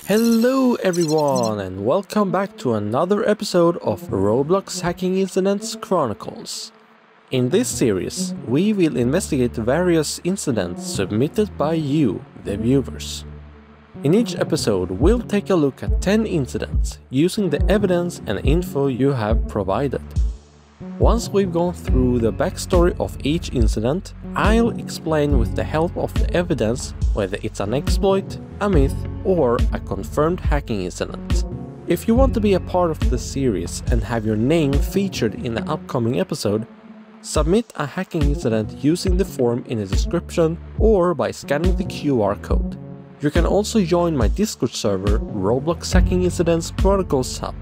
Hello everyone and welcome back to another episode of Roblox Hacking Incidents Chronicles. In this series, we will investigate various incidents submitted by you, the viewers. In each episode, we'll take a look at 10 incidents using the evidence and info you have provided. Once we've gone through the backstory of each incident, I'll explain with the help of the evidence whether it's an exploit, a myth, or a confirmed hacking incident. If you want to be a part of the series and have your name featured in the upcoming episode, submit a hacking incident using the form in the description or by scanning the QR code. You can also join my Discord server, Roblox Hacking Incidents Chronicles Hub.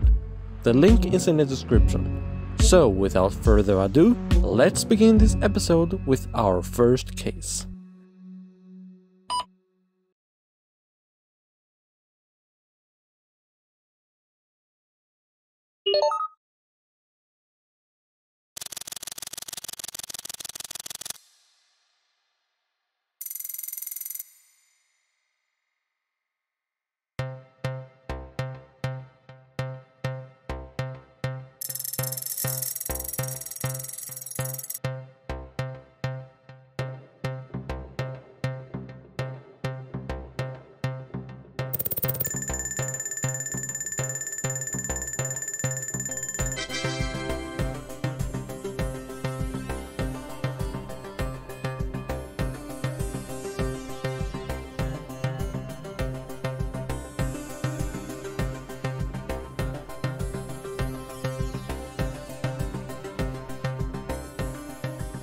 The link is in the description. So without further ado, let's begin this episode with our first case.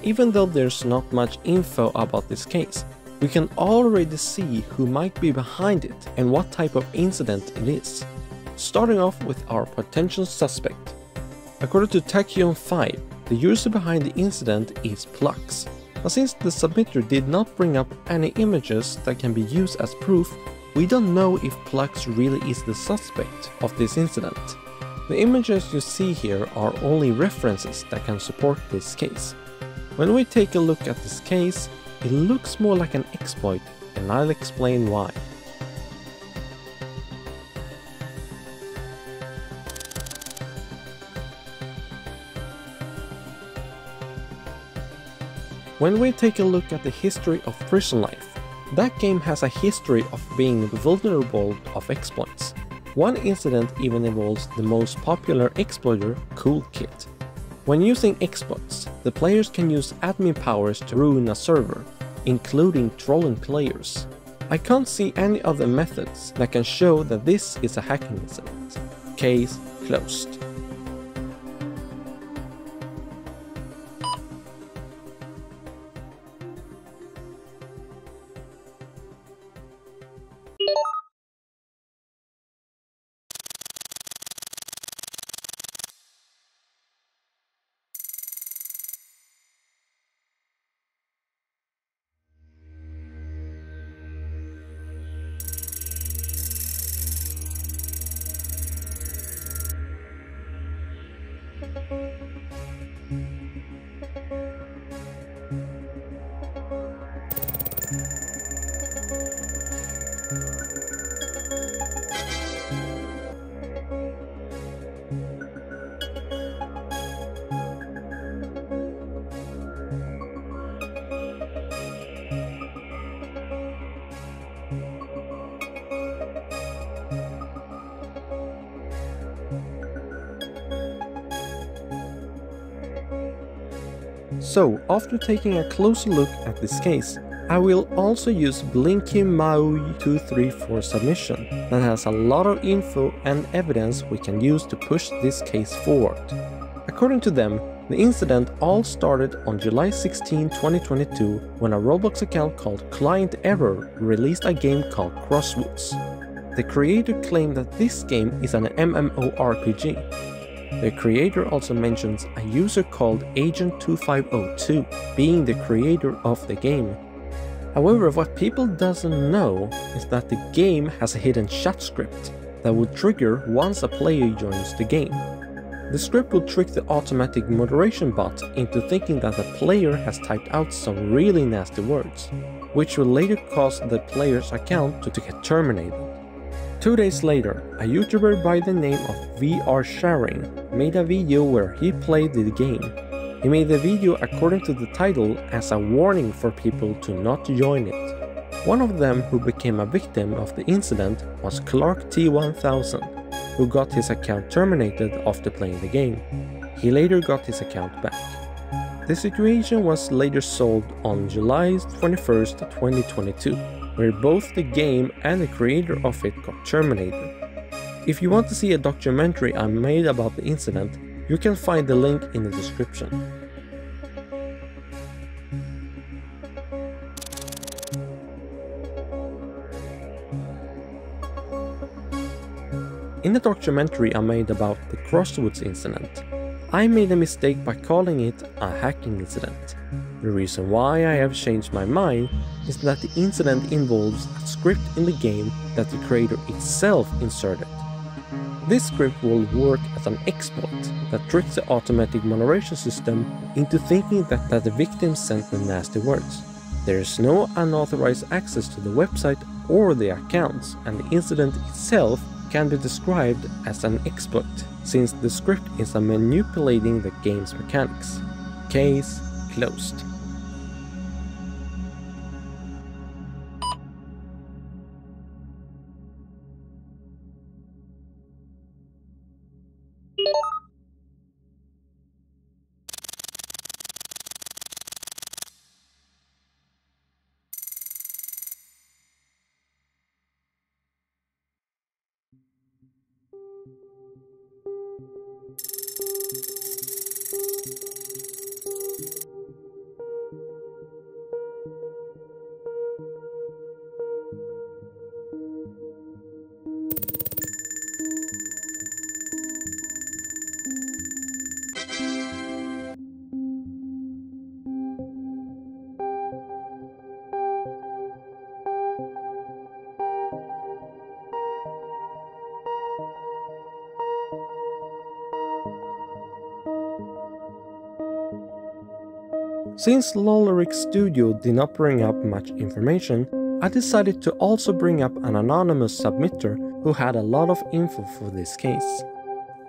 Even though there's not much info about this case, we can already see who might be behind it and what type of incident it is. Starting off with our potential suspect. According to Tachyon5, the user behind the incident is Plux. But since the submitter did not bring up any images that can be used as proof, we don't know if Plux really is the suspect of this incident. The images you see here are only references that can support this case. When we take a look at this case, it looks more like an exploit, and I'll explain why. When we take a look at the history of Prison Life, that game has a history of being vulnerable of exploits. One incident even involves the most popular exploiter, CoolKit. When using exploits, the players can use admin powers to ruin a server, including trolling players. I can't see any other methods that can show that this is a hacking incident. Case closed. So, after taking a closer look at this case, I will also use BlinkyMaui23 for submission that has a lot of info and evidence we can use to push this case forward. According to them, the incident all started on July 16, 2022 when a Roblox account called Client Error released a game called Crosswoods. The creator claimed that this game is an MMORPG. The creator also mentions a user called Agent2502 being the creator of the game. However, what people doesn't know is that the game has a hidden chat script that will trigger once a player joins the game. The script will trick the automatic moderation bot into thinking that the player has typed out some really nasty words, which will later cause the player's account to get terminated. 2 days later, a YouTuber by the name of VR Sharing made a video where he played the game. He made the video according to the title as a warning for people to not join it. One of them who became a victim of the incident was Clark T1000, who got his account terminated after playing the game. He later got his account back. The situation was later solved on July 21st, 2022, where both the game and the creator of it got terminated. If you want to see a documentary I made about the incident, you can find the link in the description. In the documentary I made about the Crosswoods incident, I made a mistake by calling it a hacking incident. The reason why I have changed my mind is that the incident involves a script in the game that the creator itself inserted. This script will work as an exploit that tricks the automatic moderation system into thinking that the victim sent the nasty words. There is no unauthorized access to the website or the accounts, and the incident itself can be described as an exploit, since the script is manipulating the game's mechanics. Case closed. Since Loleric Studio did not bring up much information, I decided to also bring up an anonymous submitter who had a lot of info for this case.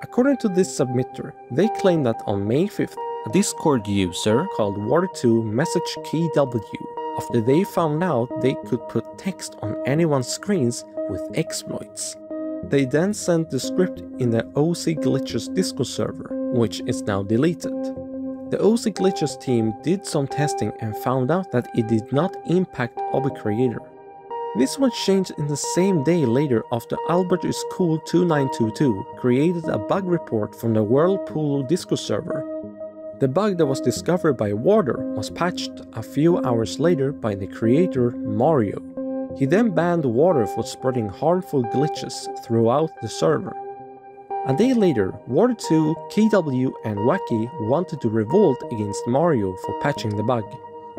According to this submitter, they claim that on May 5th, a Discord user called Water2 messaged KW after they found out they could put text on anyone's screens with exploits. They then sent the script in the OC Glitches Discord server, which is now deleted. The OC Glitches team did some testing and found out that it did not impact Obby Creator. This was changed in the same day later after Albert is Cool 2922 created a bug report from the Whirlpool Discord server. The bug that was discovered by Water was patched a few hours later by the creator Mario. He then banned Water for spreading harmful glitches throughout the server. A day later, Water2, KW and Wacky wanted to revolt against Mario for patching the bug.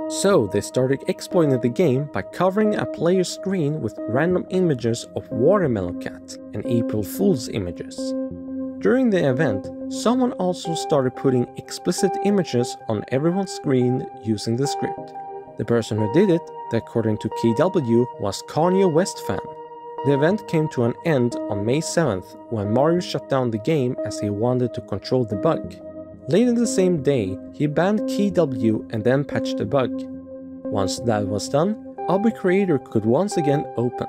So they started exploiting the game by covering a player's screen with random images of Watermelon Cat and April Fool's images. During the event, someone also started putting explicit images on everyone's screen using the script. The person who did it, according to KW, was Kanye West fan. The event came to an end on May 7th when Mario shut down the game as he wanted to control the bug. Later the same day, he banned KW and then patched the bug. Once that was done, Obby Creator could once again open.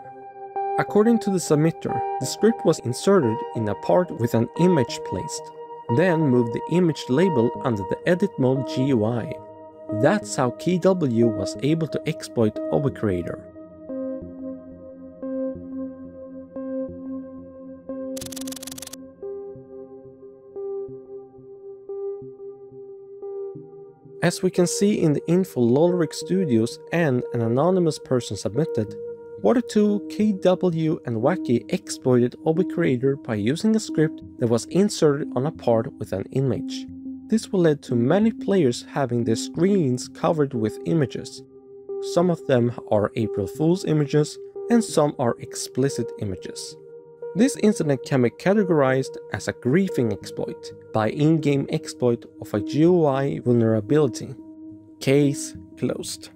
According to the submitter, the script was inserted in a part with an image placed, then moved the image label under the edit mode GUI. That's how KW was able to exploit Obby Creator. As we can see in the info Loleric Studios and an anonymous person submitted, Water2, KW and Wacky exploited Obby Creator by using a script that was inserted on a part with an image. This will lead to many players having their screens covered with images. Some of them are April Fool's images and some are explicit images. This incident can be categorized as a griefing exploit by in-game exploit of a GUI vulnerability. Case closed.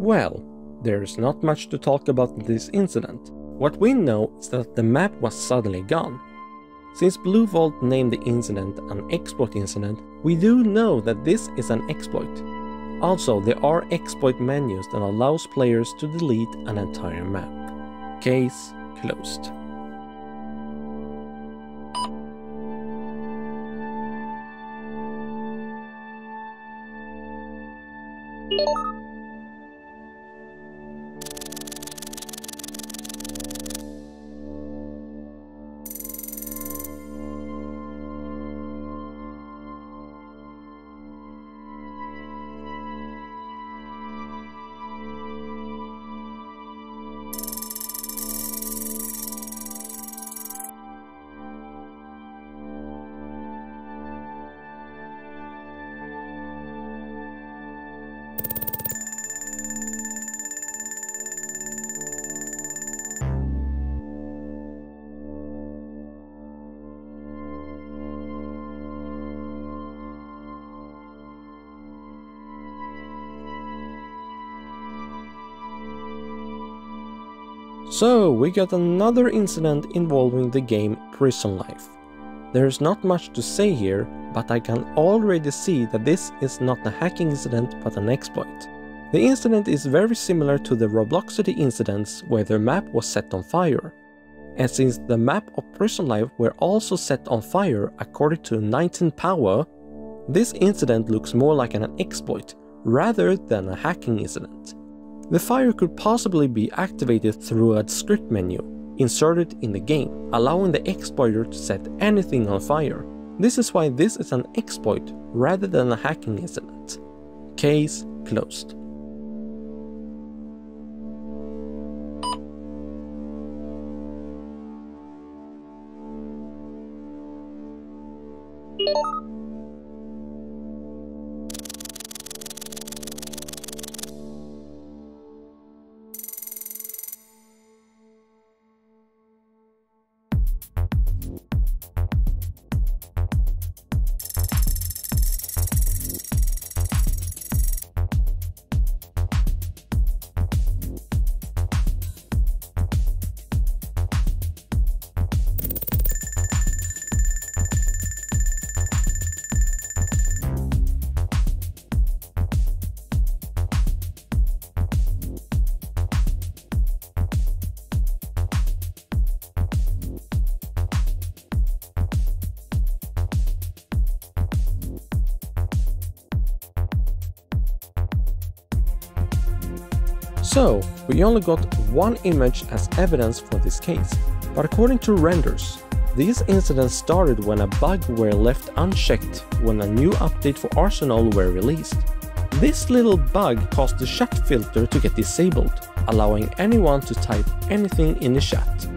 Well, there's not much to talk about this incident. What we know is that the map was suddenly gone. Since Blue Vault named the incident an exploit incident, we do know that this is an exploit. Also, there are exploit menus that allows players to delete an entire map. Case closed. So, we got another incident involving the game Prison Life. There's not much to say here, but I can already see that this is not a hacking incident but an exploit. The incident is very similar to the Robloxity incidents where their map was set on fire. And since the map of Prison Life were also set on fire according to 19 Power, this incident looks more like an exploit rather than a hacking incident. The fire could possibly be activated through a script menu inserted in the game, allowing the exploiter to set anything on fire. This is why this is an exploit rather than a hacking incident. Case closed. So, we only got one image as evidence for this case, but according to renders, these incidents started when a bug were left unchecked when a new update for Arsenal were released. This little bug caused the chat filter to get disabled, allowing anyone to type anything in the chat.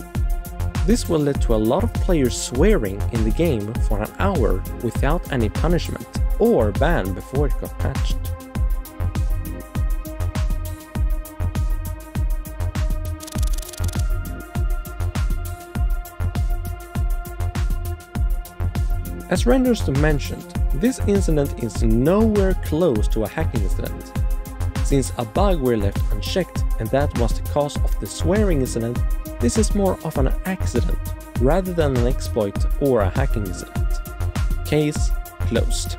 This will lead to a lot of players swearing in the game for an hour without any punishment, or ban before it got patched. As Renders mentioned, this incident is nowhere close to a hacking incident. Since a bug were left unchecked and that was the cause of the swearing incident, this is more of an accident rather than an exploit or a hacking incident. Case closed.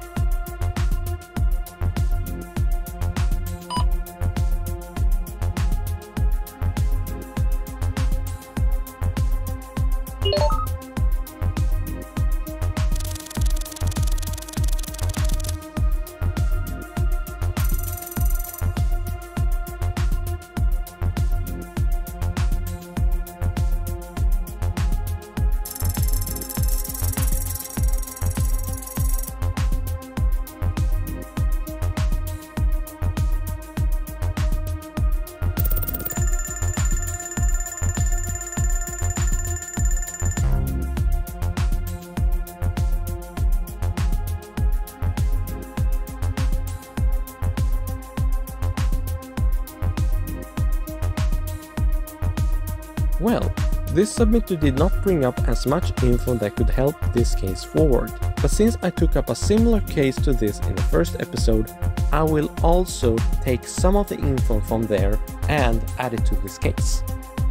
This submitter did not bring up as much info that could help this case forward, but since I took up a similar case to this in the first episode, I will also take some of the info from there and add it to this case.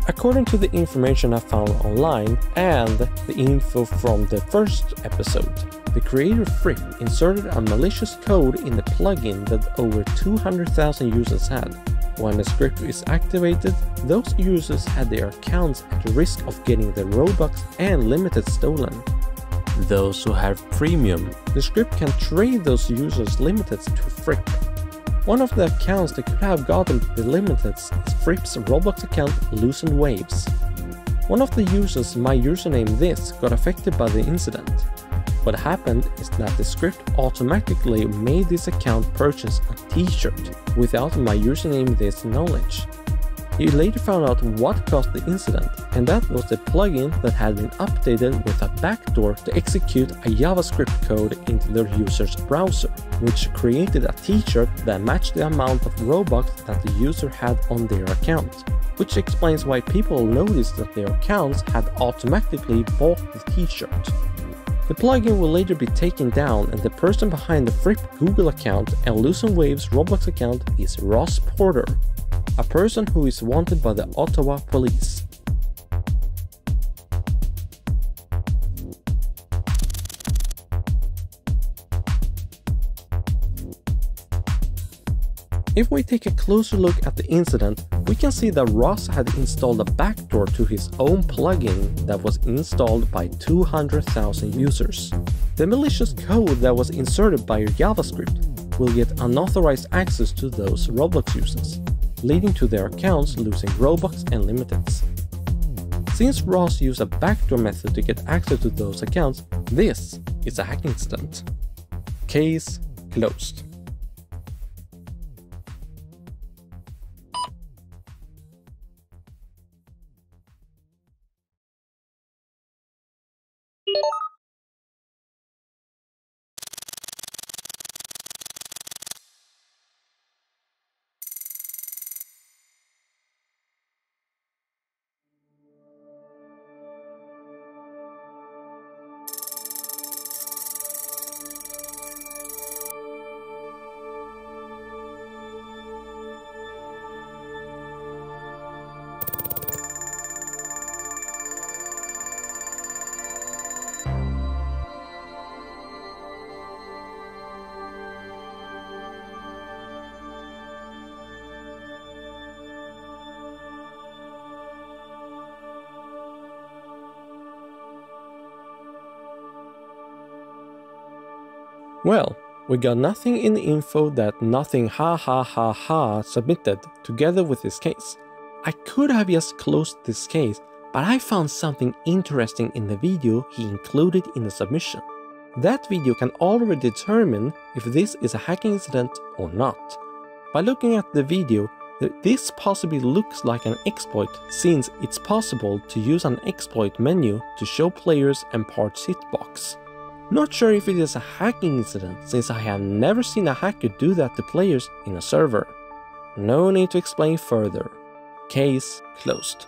According to the information I found online and the info from the first episode, the creator Fripp inserted a malicious code in the plugin that over 200,000 users had. When the script is activated, those users had their accounts at risk of getting their Robux and limited stolen. Those who have premium, the script can trade those users' limiteds to Fripp. One of the accounts that could have gotten the limiteds is Fripp's Roblox account Loosened Waves. One of the users, my username this, got affected by the incident. What happened is that the script automatically made this account purchase a t-shirt without my username this knowledge. He later found out what caused the incident, and that was the plugin that had been updated with a backdoor to execute a JavaScript code into their user's browser, which created a t-shirt that matched the amount of Robux that the user had on their account, which explains why people noticed that their accounts had automatically bought the t-shirt. The plugin will later be taken down, and the person behind the Fripp Google account and Loosened Waves Roblox account is Ross Porter, a person who is wanted by the Ottawa police. If we take a closer look at the incident, we can see that Ross had installed a backdoor to his own plugin that was installed by 200,000 users. The malicious code that was inserted by your JavaScript will get unauthorized access to those Roblox users, leading to their accounts losing Robux and limiteds. Since Ross used a backdoor method to get access to those accounts, this is a hacking incident. Case closed. Well, we got nothing in the info that Nothing Ha Ha Ha Ha submitted together with this case. I could have just closed this case, but I found something interesting in the video he included in the submission. That video can already determine if this is a hacking incident or not. By looking at the video, this possibly looks like an exploit, since it's possible to use an exploit menu to show players and parts hitbox. Not sure if it is a hacking incident, since I have never seen a hacker do that to players in a server. No need to explain further. Case closed.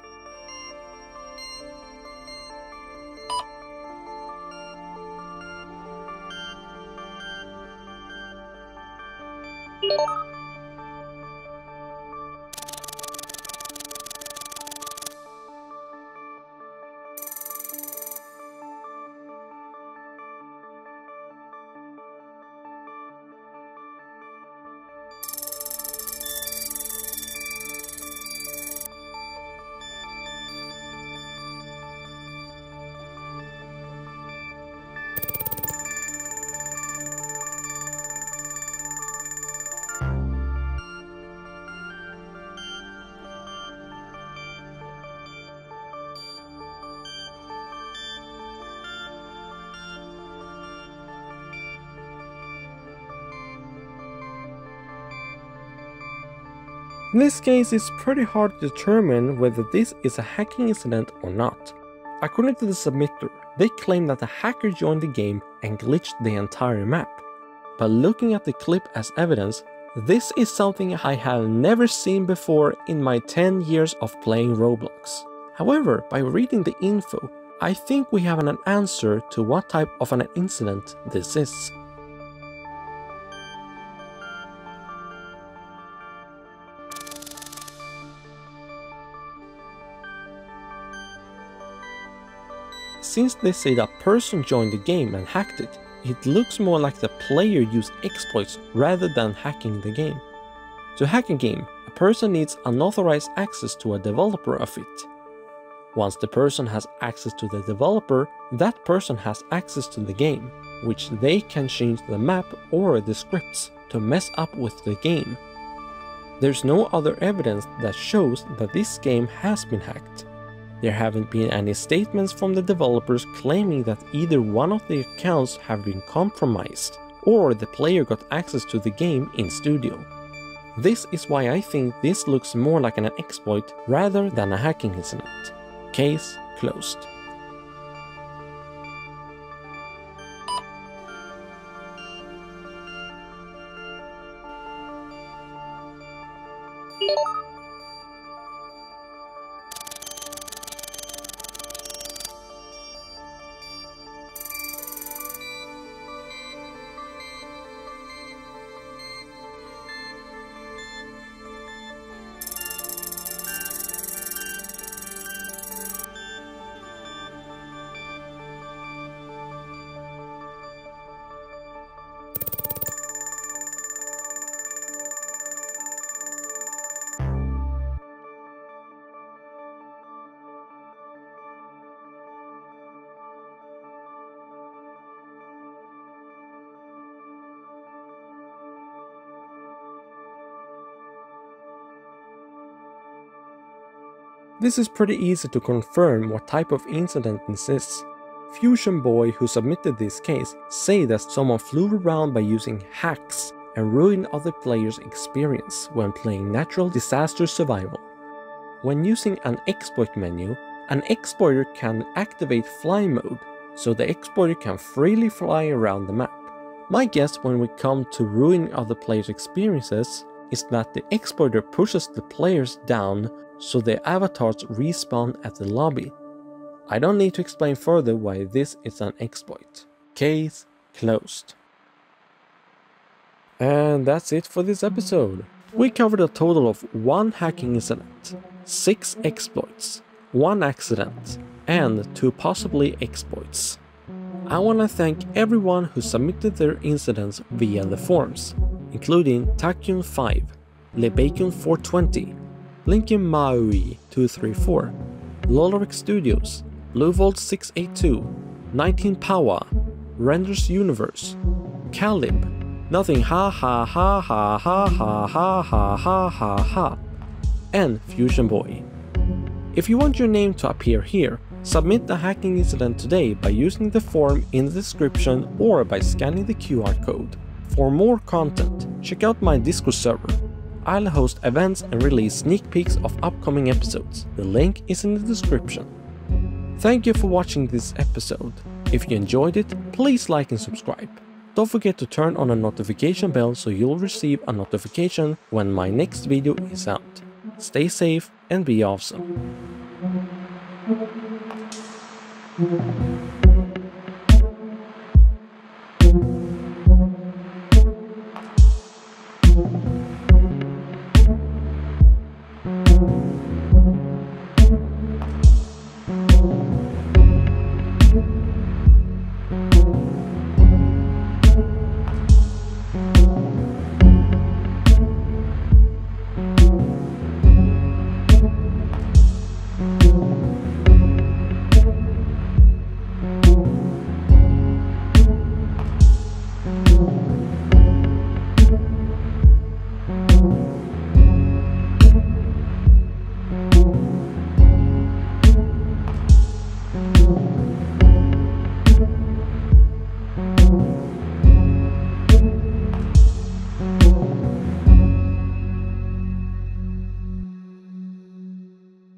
In this case, it's pretty hard to determine whether this is a hacking incident or not. According to the submitter, they claim that a hacker joined the game and glitched the entire map. But looking at the clip as evidence, this is something I have never seen before in my 10 years of playing Roblox. However, by reading the info, I think we have an answer to what type of an incident this is. Since they say that person joined the game and hacked it, it looks more like the player used exploits rather than hacking the game. To hack a game, a person needs unauthorized access to a developer of it. Once the person has access to the developer, that person has access to the game, which they can change the map or the scripts to mess up with the game. There's no other evidence that shows that this game has been hacked. There haven't been any statements from the developers claiming that either one of the accounts have been compromised, or the player got access to the game in studio. This is why I think this looks more like an exploit rather than a hacking incident. Case closed. This is pretty easy to confirm what type of incident this is. Fusion Boy, who submitted this case, say that someone flew around by using hacks and ruined other players' experience when playing Natural Disaster Survival. When using an exploit menu, an exploiter can activate fly mode, so the exploiter can freely fly around the map. My guess when we come to ruining other players' experiences is that the exploiter pushes the players down so their avatars respawn at the lobby. I don't need to explain further why this is an exploit. Case closed. And that's it for this episode. We covered a total of 1 hacking incident, 6 exploits, 1 accident, and 2 possibly exploits. I want to thank everyone who submitted their incidents via the forums, including Takyun5, Lebacon420, Lincoln Maui 234, Lolaric Studios, BlueVolt682, 19 Pawa, Renders Universe, Calib, Nothing ha ha ha ha ha ha ha ha ha ha ha, and Fusion Boy. If you want your name to appear here, submit the hacking incident today by using the form in the description or by scanning the QR code. For more content, check out my Discord server. I'll host events and release sneak peeks of upcoming episodes. The link is in the description. Thank you for watching this episode. If you enjoyed it, please like and subscribe. Don't forget to turn on a notification bell so you'll receive a notification when my next video is out. Stay safe and be awesome.